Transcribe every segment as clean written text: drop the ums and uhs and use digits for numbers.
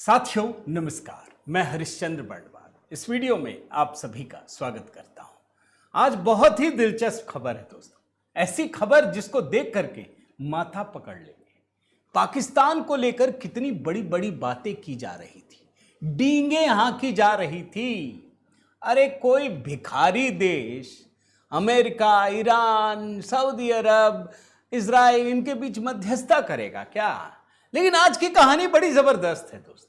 साथियों नमस्कार, मैं हरिश्चंद्र बर्णवाल इस वीडियो में आप सभी का स्वागत करता हूं। आज बहुत ही दिलचस्प खबर है दोस्तों, ऐसी खबर जिसको देख करके माथा पकड़ लेंगे। पाकिस्तान को लेकर कितनी बड़ी बड़ी बातें की जा रही थी, डींगे हाँकी जा रही थी। अरे कोई भिखारी देश अमेरिका, ईरान, सऊदी अरब, इजराइल इनके बीच मध्यस्थता करेगा क्या? लेकिन आज की कहानी बड़ी जबरदस्त है दोस्तों।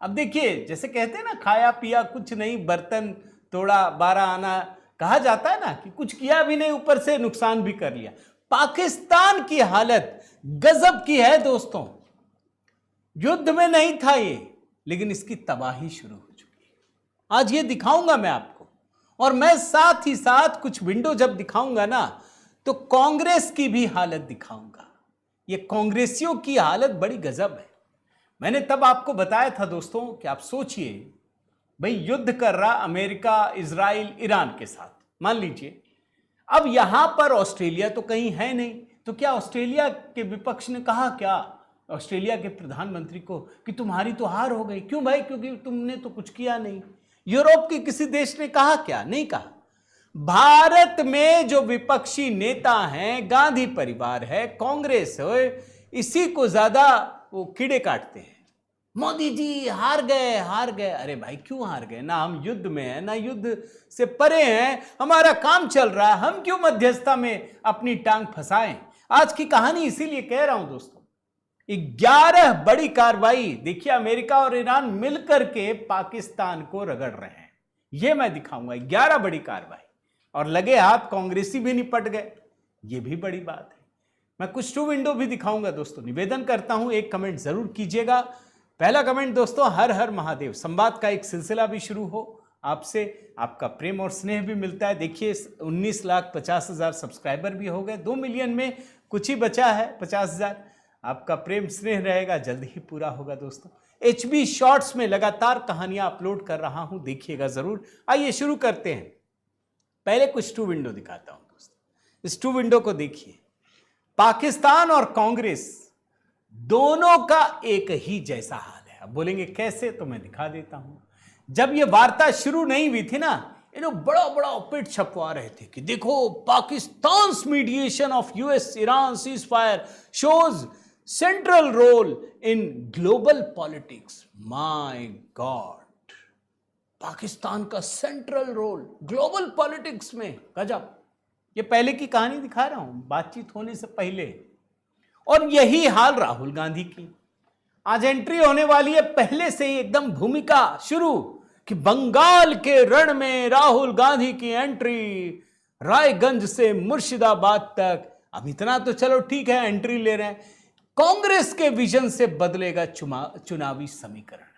अब देखिए, जैसे कहते हैं ना, खाया पिया कुछ नहीं, बर्तन तोड़ा 12 आना। कहा जाता है ना कि कुछ किया भी नहीं, ऊपर से नुकसान भी कर लिया। पाकिस्तान की हालत गजब की है दोस्तों। युद्ध में नहीं था ये, लेकिन इसकी तबाही शुरू हो चुकी है। आज ये दिखाऊंगा मैं आपको, और मैं साथ ही साथ कुछ विंडो जब दिखाऊंगा ना, तो कांग्रेस की भी हालत दिखाऊंगा। ये कांग्रेसियों की हालत बड़ी गजब है। मैंने तब आपको बताया था दोस्तों कि आप सोचिए, भाई युद्ध कर रहा अमेरिका, इजराइल, ईरान के साथ, मान लीजिए। अब यहां पर ऑस्ट्रेलिया तो कहीं है नहीं, तो क्या ऑस्ट्रेलिया के विपक्ष ने कहा क्या ऑस्ट्रेलिया के प्रधानमंत्री को कि तुम्हारी तो हार हो गई? क्यों भाई? क्योंकि तुमने तो कुछ किया नहीं। यूरोप के किसी देश ने कहा क्या? नहीं कहा। भारत में जो विपक्षी नेता हैं, गांधी परिवार है, कांग्रेस है, इसी को ज्यादा वो कीड़े काटते हैं। मोदी जी हार गए, हार गए। अरे भाई क्यों हार गए? ना हम युद्ध में हैं, ना युद्ध से परे हैं, हमारा काम चल रहा है, हम क्यों मध्यस्थता में अपनी टांग फंसाएं? आज की कहानी इसीलिए कह रहा हूं दोस्तों। 11 बड़ी कार्रवाई देखिए, अमेरिका और ईरान मिलकर के पाकिस्तान को रगड़ रहे हैं। यह मैं दिखाऊंगा, 11 बड़ी कार्रवाई, और लगे हाथ कांग्रेसी भी निपट गए। यह भी बड़ी बात है। मैं कुछ टू विंडो भी दिखाऊंगा दोस्तों। निवेदन करता हूं, एक कमेंट जरूर कीजिएगा। पहला कमेंट दोस्तों, हर हर महादेव। संवाद का एक सिलसिला भी शुरू हो, आपसे आपका प्रेम और स्नेह भी मिलता है। देखिए 19,50,000 सब्सक्राइबर भी हो गए, 2 मिलियन में कुछ ही बचा है, 50,000। आपका प्रेम स्नेह रहेगा, जल्द ही पूरा होगा दोस्तों। HB शॉर्ट्स में लगातार कहानियां अपलोड कर रहा हूं, देखिएगा जरूर। आइए शुरू करते हैं। पहले कुछ टू विंडो दिखाता हूं दोस्तों। इस टू विंडो को देखिए। पाकिस्तान और कांग्रेस दोनों का एक ही जैसा हाल है। अब बोलेंगे कैसे, तो मैं दिखा देता हूं। जब यह वार्ता शुरू नहीं हुई थी ना, ये लोग बड़ा बड़ा ऑपेट छपवा रहे थे कि देखो, Pakistan mediation of US Iran ceasefire shows central role in global politics. My God, Pakistan का सेंट्रल रोल ग्लोबल पॉलिटिक्स में, गजब। ये पहले की कहानी दिखा रहा हूं, बातचीत होने से पहले। और यही हाल राहुल गांधी की। आज एंट्री होने वाली है, पहले से ही एकदम भूमिका शुरू कि बंगाल के रण में राहुल गांधी की एंट्री, रायगंज से मुर्शिदाबाद तक। अब इतना तो चलो ठीक है, एंट्री ले रहे हैं। कांग्रेस के विजन से बदलेगा चुनावी समीकरण।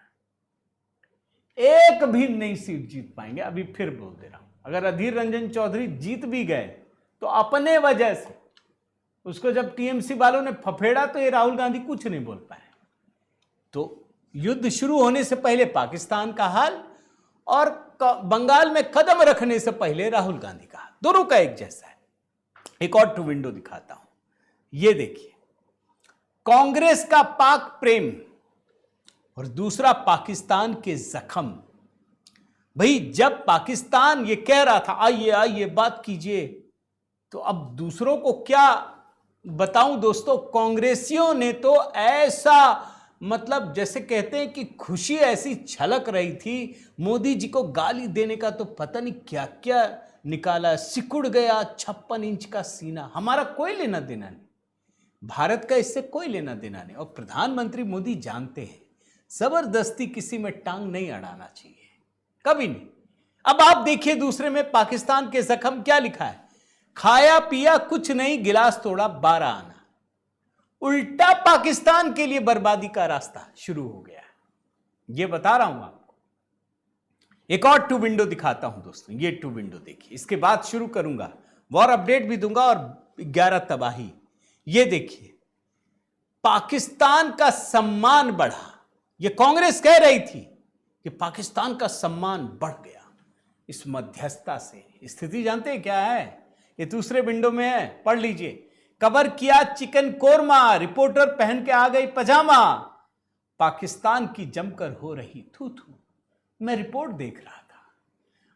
एक भी नई सीट जीत पाएंगे। अभी फिर बोल दे रहा हूं, अगर अधीर रंजन चौधरी जीत भी गए तो अपने वजह से। उसको जब TMC वालों ने फफेड़ा तो ये राहुल गांधी कुछ नहीं बोल पाए। तो युद्ध शुरू होने से पहले पाकिस्तान का हाल, और बंगाल में कदम रखने से पहले राहुल गांधी का हाल, दोनों का एक जैसा है। एक और टू विंडो दिखाता हूं। ये देखिए, कांग्रेस का पाक प्रेम और दूसरा पाकिस्तान के जख्म। भाई जब पाकिस्तान ये कह रहा था आइए आइए बात कीजिए, तो अब दूसरों को क्या बताऊं दोस्तों, कांग्रेसियों ने तो ऐसा, मतलब जैसे कहते हैं कि खुशी ऐसी छलक रही थी। मोदी जी को गाली देने का तो पता नहीं क्या क्या निकाला, सिकुड़ गया 56 इंच का सीना। हमारा कोई लेना देना नहीं, भारत का इससे कोई लेना देना नहीं। और प्रधानमंत्री मोदी जानते हैं, जबरदस्ती किसी में टांग नहीं अड़ाना चाहिए, कभी नहीं। अब आप देखिए दूसरे में पाकिस्तान के जख्म क्या लिखा है, खाया पिया कुछ नहीं, गिलास तोड़ा 12 आना। उल्टा पाकिस्तान के लिए बर्बादी का रास्ता शुरू हो गया है। यह बता रहा हूं आपको। एक और टू विंडो दिखाता हूं दोस्तों। ये टू विंडो देखिए, इसके बाद शुरू करूंगा, वॉर अपडेट भी दूंगा और 11 तबाही। ये देखिए, पाकिस्तान का सम्मान बढ़ा। यह कांग्रेस कह रही थी कि पाकिस्तान का सम्मान बढ़ गया इस मध्यस्थता से। स्थिति जानते हैं क्या है? ये दूसरे विंडो में है, पढ़ लीजिए। कवर किया चिकन कोरमा, रिपोर्टर पहन के आ गई पजामा। पाकिस्तान की जमकर हो रही थू थू। मैं रिपोर्ट देख रहा था,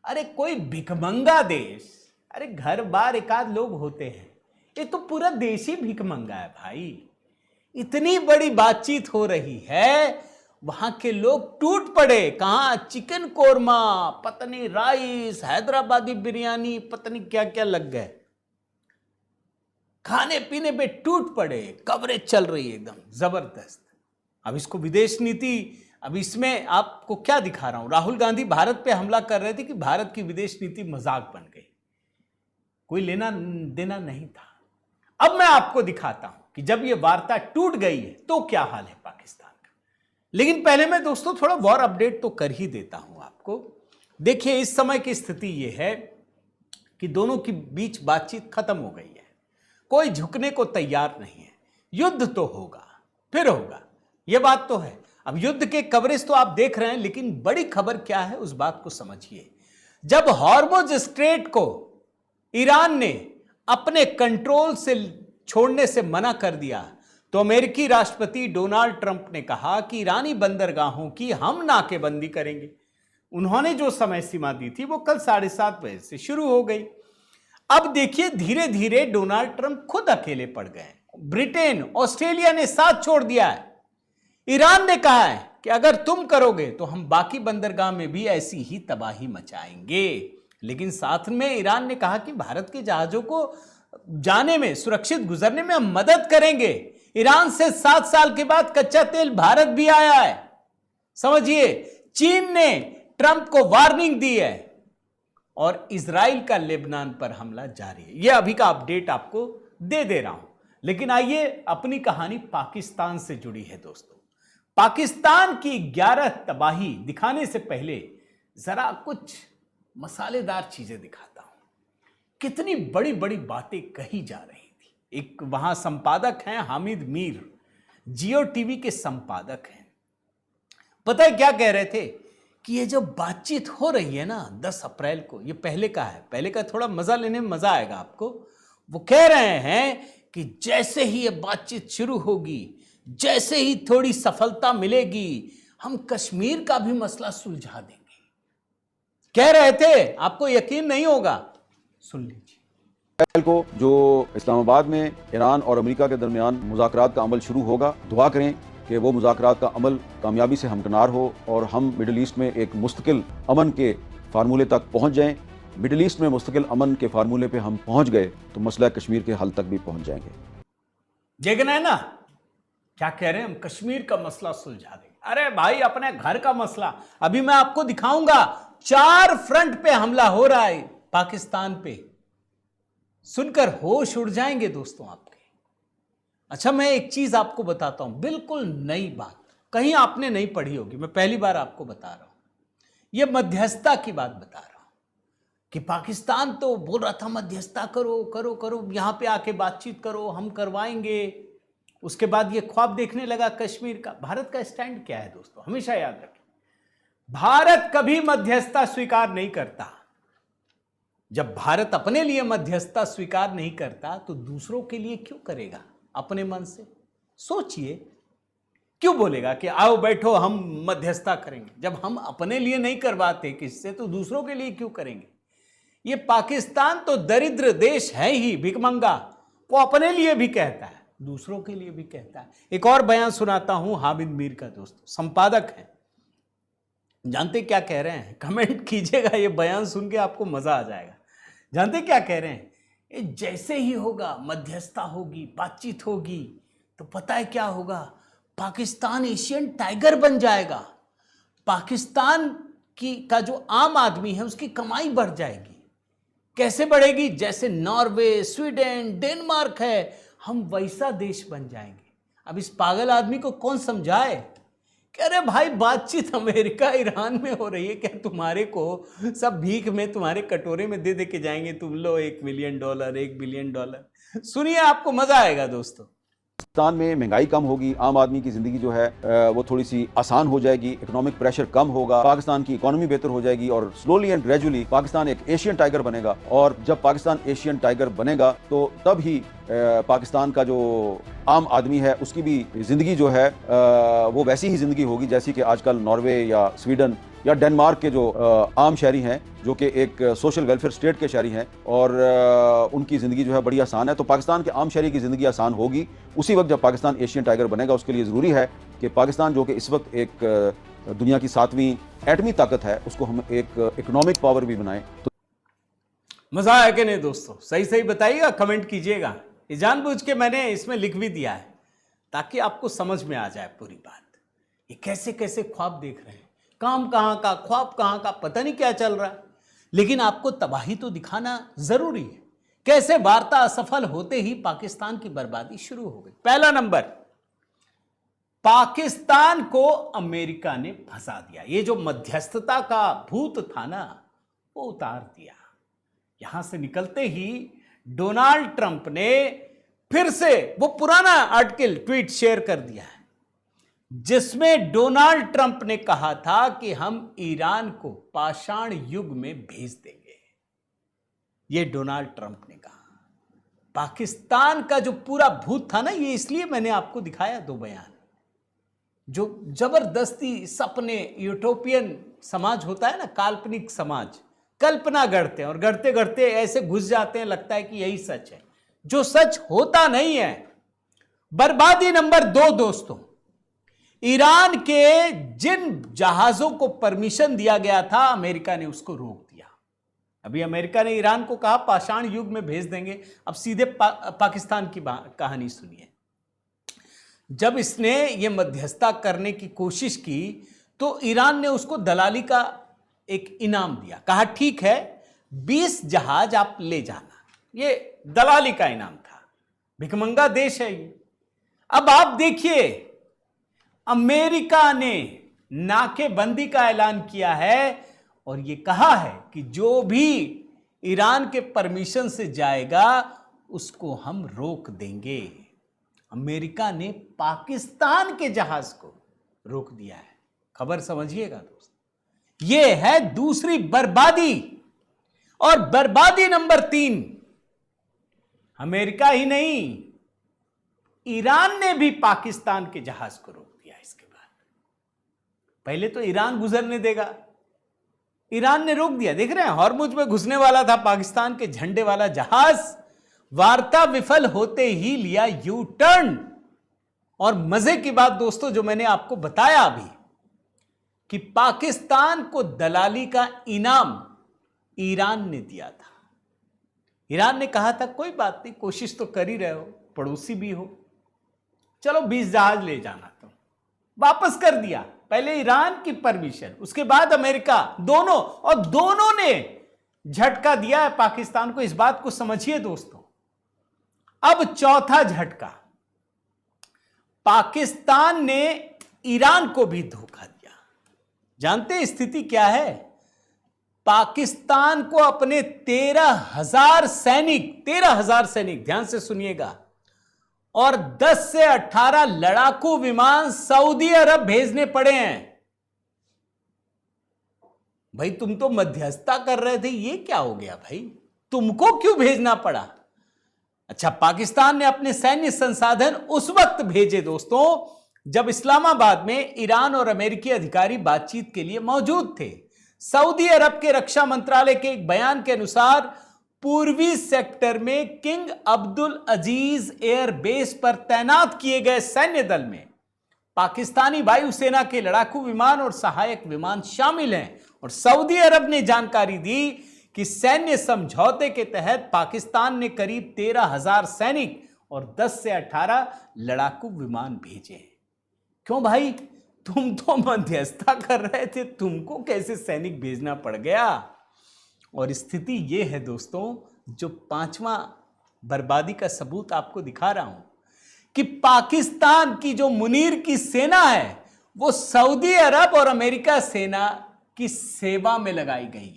अरे कोई भिखमंगा देश, अरे घर बार एकाध लोग होते हैं, ये तो पूरा देश ही भिखमंगा है भाई। इतनी बड़ी बातचीत हो रही है, वहां के लोग टूट पड़े। कहां? चिकन कोरमा, पता नहीं राइस, हैदराबादी बिरयानी, पता नहीं क्या क्या लग गए, खाने पीने पे टूट पड़े। कवरेज चल रही है एकदम जबरदस्त। अब इसको विदेश नीति, अब इसमें आपको क्या दिखा रहा हूं, राहुल गांधी भारत पे हमला कर रहे थे कि भारत की विदेश नीति मजाक बन गई, कोई लेना देना नहीं था। अब मैं आपको दिखाता हूं कि जब ये वार्ता टूट गई है तो क्या हाल है पाकिस्तान का। लेकिन पहले मैं दोस्तों थोड़ा वॉर अपडेट तो कर ही देता हूं आपको। देखिए, इस समय की स्थिति यह है कि दोनों के बीच बातचीत खत्म हो गई है, कोई झुकने को तैयार नहीं है। युद्ध तो होगा, फिर होगा, यह बात तो है। अब युद्ध के कवरेज तो आप देख रहे हैं, लेकिन बड़ी खबर क्या है उस बात को समझिए। जब हॉर्मुज स्ट्रेट को ईरान ने अपने कंट्रोल से छोड़ने से मना कर दिया, तो अमेरिकी राष्ट्रपति डोनाल्ड ट्रंप ने कहा कि ईरानी बंदरगाहों की हम नाकेबंदी करेंगे। उन्होंने जो समय सीमा दी थी वो कल 7:30 बजे से शुरू हो गई। अब देखिए, धीरे धीरे डोनाल्ड ट्रंप खुद अकेले पड़ गए। ब्रिटेन, ऑस्ट्रेलिया ने साथ छोड़ दिया है। ईरान ने कहा है कि अगर तुम करोगे तो हम बाकी बंदरगाह में भी ऐसी ही तबाही मचाएंगे। लेकिन साथ में ईरान ने कहा कि भारत के जहाजों को जाने में, सुरक्षित गुजरने में हम मदद करेंगे। ईरान से 7 साल के बाद कच्चा तेल भारत भी आया है। समझिए, चीन ने ट्रंप को वार्निंग दी है और इजराइल का लेबनान पर हमला जारी है। यह अभी का अपडेट आपको दे रहा हूं। लेकिन आइए, अपनी कहानी पाकिस्तान से जुड़ी है दोस्तों। पाकिस्तान की 11 तबाही दिखाने से पहले जरा कुछ मसालेदार चीजें दिखाता हूं। कितनी बड़ी बड़ी बातें कही जा रही थी। एक वहां संपादक हैं हामिद मीर, जियो टीवी के संपादक हैं। पता है क्या कह रहे थे कि ये जो बातचीत हो रही है ना 10 अप्रैल को, ये पहले का है, पहले का थोड़ा मजा लेने में मजा आएगा आपको। वो कह रहे हैं कि जैसे ही ये बातचीत शुरू होगी, जैसे ही थोड़ी सफलता मिलेगी, हम कश्मीर का भी मसला सुलझा देंगे। कह रहे थे, आपको यकीन नहीं होगा, सुन लीजिए। को जो इस्लामाबाद में ईरान और अमेरिका के दरमियान मुज़ाकरात का अमल शुरू होगा, दुआ करें कि वो मुज़ाकरात का अमल कामयाबी से हमकिनार हो और हम मिडिल ईस्ट में एक मुस्तकिल अमन के फार्मूले तक पहुंच जाएं। मिडिल ईस्ट में मुस्तकिल अमन के फार्मूले पे हम पहुंच गए तो मसला कश्मीर के हल तक भी पहुंच जाएंगे। देखना है ना क्या कह रहे हैं, हम कश्मीर का मसला सुलझा देंगे। अरे भाई, अपने घर का मसला अभी मैं आपको दिखाऊंगा। 4 फ्रंट पे हमला हो रहा है पाकिस्तान पे, सुनकर होश उड़ जाएंगे दोस्तों आपके। अच्छा, मैं एक चीज आपको बताता हूं, बिल्कुल नई बात, कहीं आपने नहीं पढ़ी होगी, मैं पहली बार आपको बता रहा हूं। यह मध्यस्थता की बात बता रहा हूं कि पाकिस्तान तो बोल रहा था मध्यस्थता करो करो करो, यहां पे आके बातचीत करो, हम करवाएंगे। उसके बाद ये ख्वाब देखने लगा कश्मीर का। भारत का स्टैंड क्या है दोस्तों, हमेशा याद रखें, भारत कभी मध्यस्थता स्वीकार नहीं करता। जब भारत अपने लिए मध्यस्थता स्वीकार नहीं करता तो दूसरों के लिए क्यों करेगा? अपने मन से सोचिए, क्यों बोलेगा कि आओ बैठो हम मध्यस्थता करेंगे? जब हम अपने लिए नहीं करवाते किससे, तो दूसरों के लिए क्यों करेंगे? ये पाकिस्तान तो दरिद्र देश है ही, भिखमंगा। वो अपने लिए भी कहता है, दूसरों के लिए भी कहता है। एक और बयान सुनाता हूं हामिद मीर का दोस्तों, संपादक है। जानते क्या कह रहे हैं? कमेंट कीजिएगा, ये बयान सुन के आपको मजा आ जाएगा। जानते क्या कह रहे हैं? ये जैसे ही होगा, मध्यस्थता होगी, बातचीत होगी, तो पता है क्या होगा? पाकिस्तान एशियन टाइगर बन जाएगा। पाकिस्तान का जो आम आदमी है उसकी कमाई बढ़ जाएगी। कैसे बढ़ेगी? जैसे नॉर्वे, स्वीडन, डेनमार्क है, हम वैसा देश बन जाएंगे। अब इस पागल आदमी को कौन समझाए? कह रहे भाई, बातचीत अमेरिका ईरान में हो रही है, क्या तुम्हारे को सब भीख में तुम्हारे कटोरे में दे दे के जाएंगे? तुम लो $1 मिलियन, $1 बिलियन। सुनिए, आपको मजा आएगा दोस्तों। पाकिस्तान में महंगाई कम होगी, आम आदमी की ज़िंदगी जो है वो थोड़ी सी आसान हो जाएगी, इकोनॉमिक प्रेशर कम होगा, पाकिस्तान की इकोनॉमी बेहतर हो जाएगी और स्लोली एंड ग्रेजुअली पाकिस्तान एक एशियन टाइगर बनेगा। और जब पाकिस्तान एशियन टाइगर बनेगा तो तब ही पाकिस्तान का जो आम आदमी है उसकी भी ज़िंदगी जो है वो वैसी ही ज़िंदगी होगी जैसी कि आजकल नॉर्वे या स्वीडन या डेनमार्क के जो आम शहरी हैं, जो कि एक सोशल वेलफेयर स्टेट के शहरी हैं और उनकी ज़िंदगी जो है बड़ी आसान है। तो पाकिस्तान के आम शहरी की ज़िंदगी आसान होगी उसी वक्त जब पाकिस्तान एशियन टाइगर बनेगा। उसके लिए ज़रूरी है कि पाकिस्तान जो कि इस वक्त एक दुनिया की 7वीं एटमी ताकत है, उसको हम एक इकोनॉमिक पावर भी बनाएं। तो मजा आया कि नहीं दोस्तों? सही सही बताइएगा, कमेंट कीजिएगा। ये जानबूझ के मैंने इसमें लिख भी दिया है ताकि आपको समझ में आ जाए पूरी बात। ये कैसे कैसे ख्वाब देख रहे हैं, काम कहाँ का, ख्वाब कहाँ का, पता नहीं क्या चल रहा है, लेकिन आपको तबाही तो दिखाना जरूरी है। कैसे वार्ता असफल होते ही पाकिस्तान की बर्बादी शुरू हो गई। पहला नंबर, पाकिस्तान को अमेरिका ने फंसा दिया। ये जो मध्यस्थता का भूत था ना, वो उतार दिया। यहां से निकलते ही डोनाल्ड ट्रंप ने फिर से वो पुराना आर्टिकल ट्वीट शेयर कर दिया है जिसमें डोनाल्ड ट्रंप ने कहा था कि हम ईरान को पाषाण युग में भेज देंगे। ये डोनाल्ड ट्रंप ने कहा। पाकिस्तान का जो पूरा भूत था ना, ये इसलिए मैंने आपको दिखाया 2 बयान। जो जबरदस्ती सपने, यूटोपियन समाज होता है ना, काल्पनिक समाज, कल्पना गढ़ते हैं और गढ़ते गढ़ते ऐसे घुस जाते हैं, लगता है कि यही सच है, जो सच होता नहीं है। बर्बादी नंबर 2 दोस्तों, ईरान के जिन जहाजों को परमिशन दिया गया था, अमेरिका ने उसको रोक दिया। अभी अमेरिका ने ईरान को कहा पाषाण युग में भेज देंगे। अब सीधे पाकिस्तान की कहानी सुनिए। जब इसने ये मध्यस्थता करने की कोशिश की तो ईरान ने उसको दलाली का एक इनाम दिया। कहा ठीक है 20 जहाज आप ले जाना। ये दलाली का इनाम था। भिखमंगा देश है ये। अब आप देखिए, अमेरिका ने नाकेबंदी का ऐलान किया है और ये कहा है कि जो भी ईरान के परमिशन से जाएगा उसको हम रोक देंगे। अमेरिका ने पाकिस्तान के जहाज को रोक दिया है। खबर समझिएगा दोस्त, ये है दूसरी बर्बादी। और बर्बादी नंबर 3, अमेरिका ही नहीं, ईरान ने भी पाकिस्तान के जहाज को रोक दिया। इसके बाद पहले तो ईरान गुजरने देगा, ईरान ने रोक दिया। देख रहे हैं, हॉर्मुज में घुसने वाला था पाकिस्तान के झंडे वाला जहाज, वार्ता विफल होते ही लिया यू टर्न। और मजे की बात दोस्तों, जो मैंने आपको बताया अभी कि पाकिस्तान को दलाली का इनाम ईरान ने दिया था। ईरान ने कहा था कोई बात नहीं, कोशिश तो कर ही रहे हो, पड़ोसी भी हो, चलो 20 जहाज ले जाना। तो वापस कर दिया। पहले ईरान की परमिशन, उसके बाद अमेरिका, दोनों, और दोनों ने झटका दिया है पाकिस्तान को। इस बात को समझिए दोस्तों। अब चौथा झटका, पाकिस्तान ने ईरान को भी धोखा दिया। जानते हैं स्थिति क्या है? पाकिस्तान को अपने 13,000 सैनिक, ध्यान से सुनिएगा, और 10 से 18 लड़ाकू विमान सऊदी अरब भेजने पड़े हैं। भाई तुम तो मध्यस्थता कर रहे थे, ये क्या हो गया भाई? तुमको क्यों भेजना पड़ा? अच्छा, पाकिस्तान ने अपने सैन्य संसाधन उस वक्त भेजे दोस्तों जब इस्लामाबाद में ईरान और अमेरिकी अधिकारी बातचीत के लिए मौजूद थे। सऊदी अरब के रक्षा मंत्रालय के एक बयान के अनुसार पूर्वी सेक्टर में किंग अब्दुल अजीज एयर बेस पर तैनात किए गए सैन्य दल में पाकिस्तानी वायुसेना के लड़ाकू विमान और सहायक विमान शामिल हैं। और सऊदी अरब ने जानकारी दी कि सैन्य समझौते के तहत पाकिस्तान ने करीब 13,000 सैनिक और 10 से 18 लड़ाकू विमान भेजे। क्यों भाई, तुम तो मध्यस्थता कर रहे थे, तुमको कैसे सैनिक भेजना पड़ गया? और स्थिति यह है दोस्तों, जो 5वां बर्बादी का सबूत आपको दिखा रहा हूं, कि पाकिस्तान की जो मुनीर की सेना है वो सऊदी अरब और अमेरिका सेना की सेवा में लगाई गई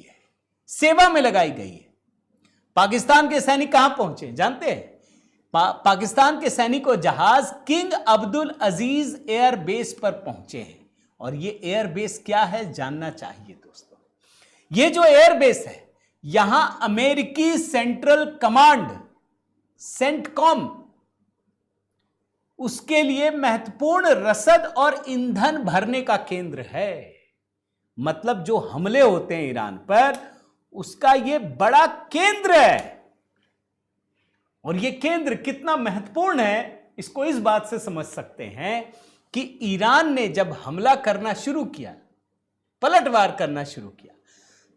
है। पाकिस्तान के सैनिक कहां पहुंचे जानते हैं? पाकिस्तान के सैनिक और जहाज किंग अब्दुल अजीज एयर बेस पर पहुंचे हैं। और ये एयर बेस क्या है जानना चाहिए दोस्तों। ये जो एयर बेस है, यहां अमेरिकी सेंट्रल कमांड सेंटकॉम उसके लिए महत्वपूर्ण रसद और ईंधन भरने का केंद्र है। मतलब जो हमले होते हैं ईरान पर, उसका यह बड़ा केंद्र है। और यह केंद्र कितना महत्वपूर्ण है इसको इस बात से समझ सकते हैं कि ईरान ने जब हमला करना शुरू किया, पलटवार करना शुरू किया,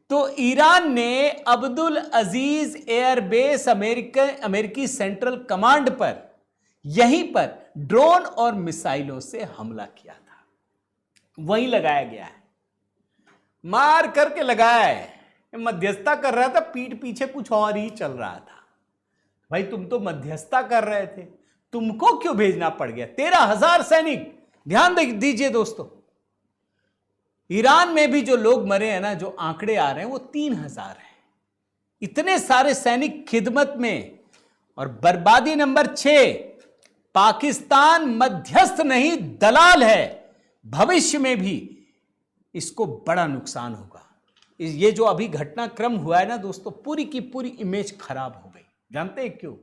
तो ईरान ने अब्दुल अजीज एयरबेस अमेरिकी सेंट्रल कमांड पर, यहीं पर ड्रोन और मिसाइलों से हमला किया था। वहीं लगाया गया है, मार करके लगाया है। मध्यस्थता कर रहा था, पीठ पीछे कुछ और ही चल रहा था। भाई तुम तो मध्यस्थता कर रहे थे, तुमको क्यों भेजना पड़ गया? 13,000 सैनिक। ध्यान दीजिए दोस्तों, ईरान में भी जो लोग मरे हैं ना, जो आंकड़े आ रहे हैं वो 3,000 हैं। इतने सारे सैनिक खिदमत में। और बर्बादी नंबर 6, पाकिस्तान मध्यस्थ नहीं दलाल है। भविष्य में भी इसको बड़ा नुकसान होगा। ये जो अभी घटनाक्रम हुआ है ना दोस्तों, पूरी की पूरी इमेज खराब हो गई। जानते हैं क्यों?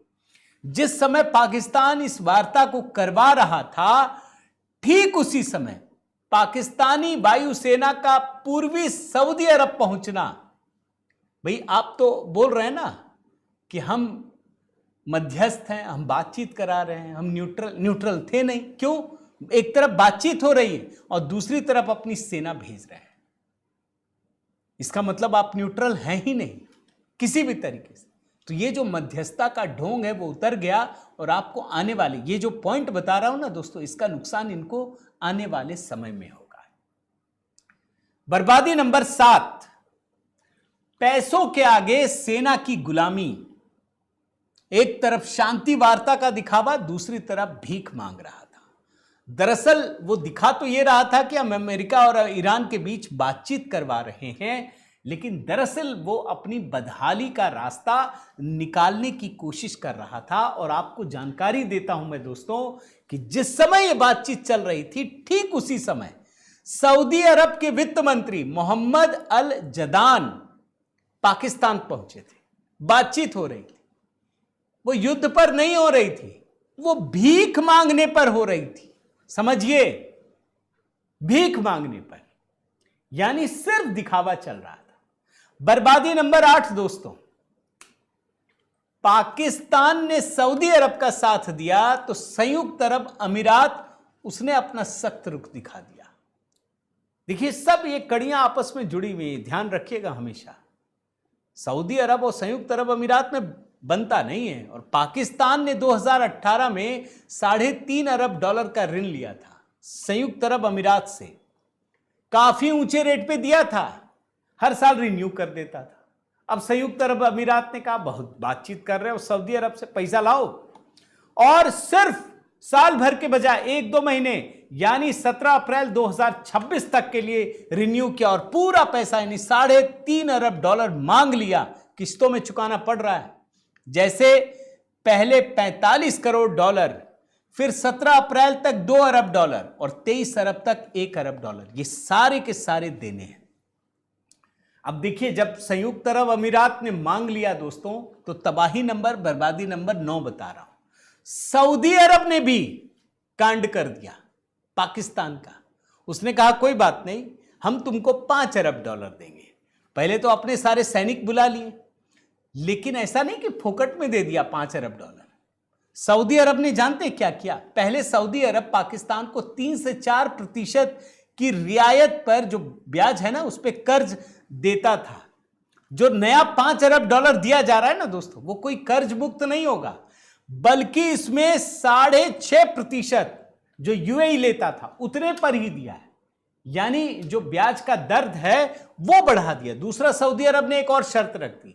जिस समय पाकिस्तान इस वार्ता को करवा रहा था, ठीक उसी समय पाकिस्तानी वायुसेना का पूर्वी सऊदी अरब पहुंचना। भाई आप तो बोल रहे हैं ना कि हम मध्यस्थ हैं, हम बातचीत करा रहे हैं, हम न्यूट्रल थे नहीं। क्यों? एक तरफ बातचीत हो रही है और दूसरी तरफ अपनी सेना भेज रहे हैं। इसका मतलब आप न्यूट्रल हैं ही नहीं किसी भी तरीके से। तो ये जो मध्यस्थता का ढोंग है वो उतर गया। और आपको आने वाले ये जो पॉइंट बता रहा हूं ना दोस्तों, इसका नुकसान इनको आने वाले समय में होगा। बर्बादी नंबर 7, पैसों के आगे सेना की गुलामी। एक तरफ शांति वार्ता का दिखावा, दूसरी तरफ भीख मांग रहा था। दरअसल वो दिखा तो ये रहा था कि हम अमेरिका और ईरान के बीच बातचीत करवा रहे हैं, लेकिन दरअसल वो अपनी बदहाली का रास्ता निकालने की कोशिश कर रहा था। और आपको जानकारी देता हूं मैं दोस्तों कि जिस समय ये बातचीत चल रही थी, ठीक उसी समय सऊदी अरब के वित्त मंत्री मोहम्मद अल जदान पाकिस्तान पहुंचे थे। बातचीत हो रही थी, वो युद्ध पर नहीं हो रही थी, वो भीख मांगने पर हो रही थी। समझिए, भीख मांगने पर, यानी सिर्फ दिखावा चल रहा था। बर्बादी नंबर 8 दोस्तों, पाकिस्तान ने सऊदी अरब का साथ दिया तो संयुक्त अरब अमीरात उसने अपना सख्त रुख दिखा दिया। देखिए, सब ये कड़ियां आपस में जुड़ी हुई हैं, ध्यान रखिएगा हमेशा। सऊदी अरब और संयुक्त अरब अमीरात में बनता नहीं है। और पाकिस्तान ने 2018 में $3.5 अरब का ऋण लिया था संयुक्त अरब अमीरात से। काफी ऊंचे रेट पे दिया था, हर साल रिन्यू कर देता था। अब संयुक्त अरब अमीरात ने कहा बहुत बातचीत कर रहे हो, सऊदी अरब से पैसा लाओ, और सिर्फ साल भर के बजाय 1-2 महीने यानी 17 अप्रैल 2026 तक के लिए रिन्यू किया। और पूरा पैसा यानी $3.5 अरब मांग लिया, किस्तों में चुकाना पड़ रहा है। जैसे पहले $45 करोड़, फिर 17 अप्रैल तक $2 अरब और 23 अरब तक $1 अरब, ये सारे के सारे देने हैं। अब देखिए, जब संयुक्त अरब अमीरात ने मांग लिया दोस्तों, तो तबाही नंबर, बर्बादी नंबर 9 बता रहा हूं। सऊदी अरब ने भी कांड कर दिया पाकिस्तान का। उसने कहा कोई बात नहीं, हम तुमको $5 अरब देंगे। पहले तो अपने सारे सैनिक बुला लिए, लेकिन ऐसा नहीं कि फोकट में दे दिया $5 अरब। सऊदी अरब ने जानते क्या किया? पहले सऊदी अरब पाकिस्तान को 3 से 4% की रियायत पर, जो ब्याज है ना, उस पर कर्ज देता था। जो नया $5 अरब दिया जा रहा है ना दोस्तों, वो कोई कर्ज मुक्त नहीं होगा, बल्कि इसमें 6.5% जो यूएई लेता था उतने पर ही दिया है। यानी जो ब्याज का दर्द है वो बढ़ा दिया। दूसरा, सऊदी अरब ने एक और शर्त रख दी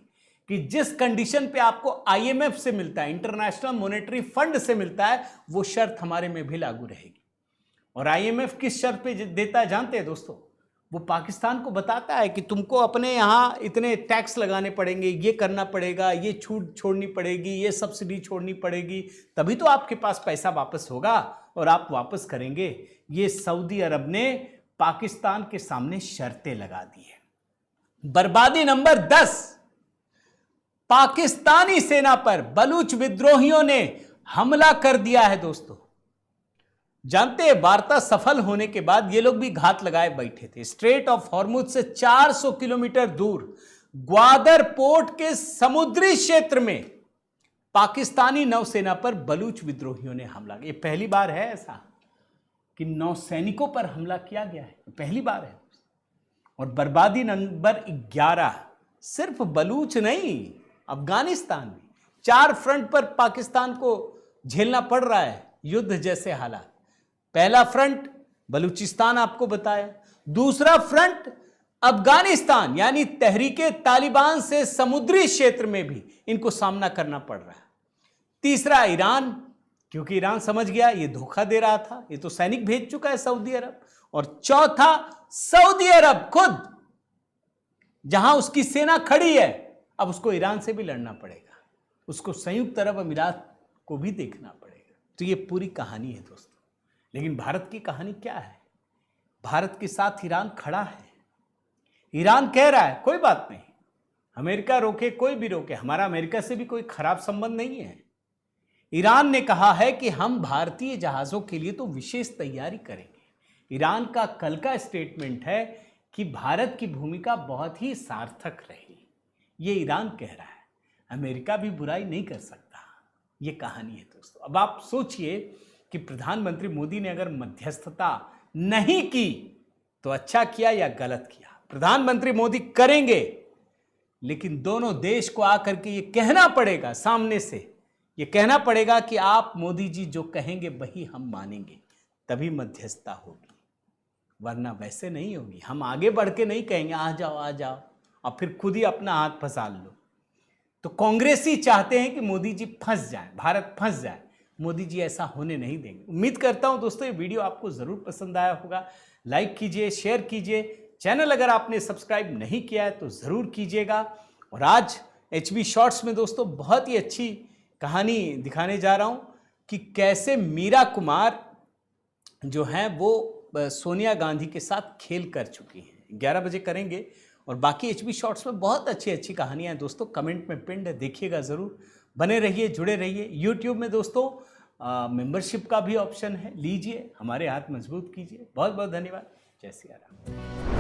कि जिस कंडीशन पे आपको आईएमएफ से मिलता है, इंटरनेशनल मॉनेटरी फंड से मिलता है, वो शर्त हमारे में भी लागू रहेगी। और आईएमएफ किस शर्त पे देता है जानते हैं दोस्तों? वो पाकिस्तान को बताता है कि तुमको अपने यहाँ इतने टैक्स लगाने पड़ेंगे, ये करना पड़ेगा, ये छूट छोड़नी पड़ेगी, ये सब्सिडी छोड़नी पड़ेगी, तभी तो आपके पास पैसा वापस होगा और आप वापस करेंगे। ये सऊदी अरब ने पाकिस्तान के सामने शर्तें लगा दी है। बर्बादी नंबर 10, पाकिस्तानी सेना पर बलूच विद्रोहियों ने हमला कर दिया है। दोस्तों जानते हैं, वार्ता सफल होने के बाद ये लोग भी घात लगाए बैठे थे। स्ट्रेट ऑफ हॉर्मुज से 400 किलोमीटर दूर ग्वादर पोर्ट के समुद्री क्षेत्र में पाकिस्तानी नौसेना पर बलूच विद्रोहियों ने हमला किया। ये पहली बार है ऐसा कि नौसैनिकों पर हमला किया गया है, पहली बार है। और बर्बादी नंबर 11, सिर्फ बलूच नहीं, अफगानिस्तान में 4 फ्रंट पर पाकिस्तान को झेलना पड़ रहा है युद्ध जैसे हालात। पहला फ्रंट बलूचिस्तान आपको बताया, दूसरा फ्रंट अफगानिस्तान यानी तहरीके तालिबान से समुद्री क्षेत्र में भी इनको सामना करना पड़ रहा है। तीसरा ईरान, क्योंकि ईरान समझ गया ये धोखा दे रहा था, ये तो सैनिक भेज चुका है सऊदी अरब। और चौथा सऊदी अरब खुद, जहां उसकी सेना खड़ी है, अब उसको ईरान से भी लड़ना पड़ेगा, उसको संयुक्त अरब अमीरात को भी देखना पड़ेगा। तो ये पूरी कहानी है दोस्तों। लेकिन भारत की कहानी क्या है? भारत के साथ ईरान खड़ा है। ईरान कह रहा है कोई बात नहीं, अमेरिका रोके, कोई भी रोके, हमारा अमेरिका से भी कोई खराब संबंध नहीं है। ईरान ने कहा है कि हम भारतीय जहाज़ों के लिए तो विशेष तैयारी करेंगे। ईरान का कल का स्टेटमेंट है कि भारत की भूमिका बहुत ही सार्थक रही। ये ईरान कह रहा है, अमेरिका भी बुराई नहीं कर सकता। ये कहानी है दोस्तों। अब आप सोचिए कि प्रधानमंत्री मोदी ने अगर मध्यस्थता नहीं की तो अच्छा किया या गलत किया। प्रधानमंत्री मोदी करेंगे, लेकिन दोनों देश को आकर के ये कहना पड़ेगा, सामने से ये कहना पड़ेगा कि आप मोदी जी जो कहेंगे वही हम मानेंगे, तभी मध्यस्थता होगी, वरना वैसे नहीं होगी। हम आगे बढ़ के नहीं कहेंगे आ जाओ आ जाओ, और फिर खुद ही अपना हाथ फंसा लो। तो कांग्रेसी चाहते हैं कि मोदी जी फंस जाए, भारत फंस जाए। मोदी जी ऐसा होने नहीं देंगे। उम्मीद करता हूं दोस्तों ये वीडियो आपको जरूर पसंद आया होगा। लाइक कीजिए, शेयर कीजिए। चैनल अगर आपने सब्सक्राइब नहीं किया है तो जरूर कीजिएगा। और आज HB शॉर्ट्स में दोस्तों बहुत ही अच्छी कहानी दिखाने जा रहा हूं कि कैसे मीरा कुमार जो हैं वो सोनिया गांधी के साथ खेल कर चुकी हैं। 11 बजे करेंगे। और बाकी HB शॉर्ट्स में बहुत अच्छी अच्छी कहानियां हैं दोस्तों, कमेंट में पिंड है, देखिएगा ज़रूर। बने रहिए, जुड़े रहिए। यूट्यूब में दोस्तों मेंबरशिप का भी ऑप्शन है, लीजिए, हमारे हाथ मजबूत कीजिए। बहुत बहुत धन्यवाद। जय सिया राम।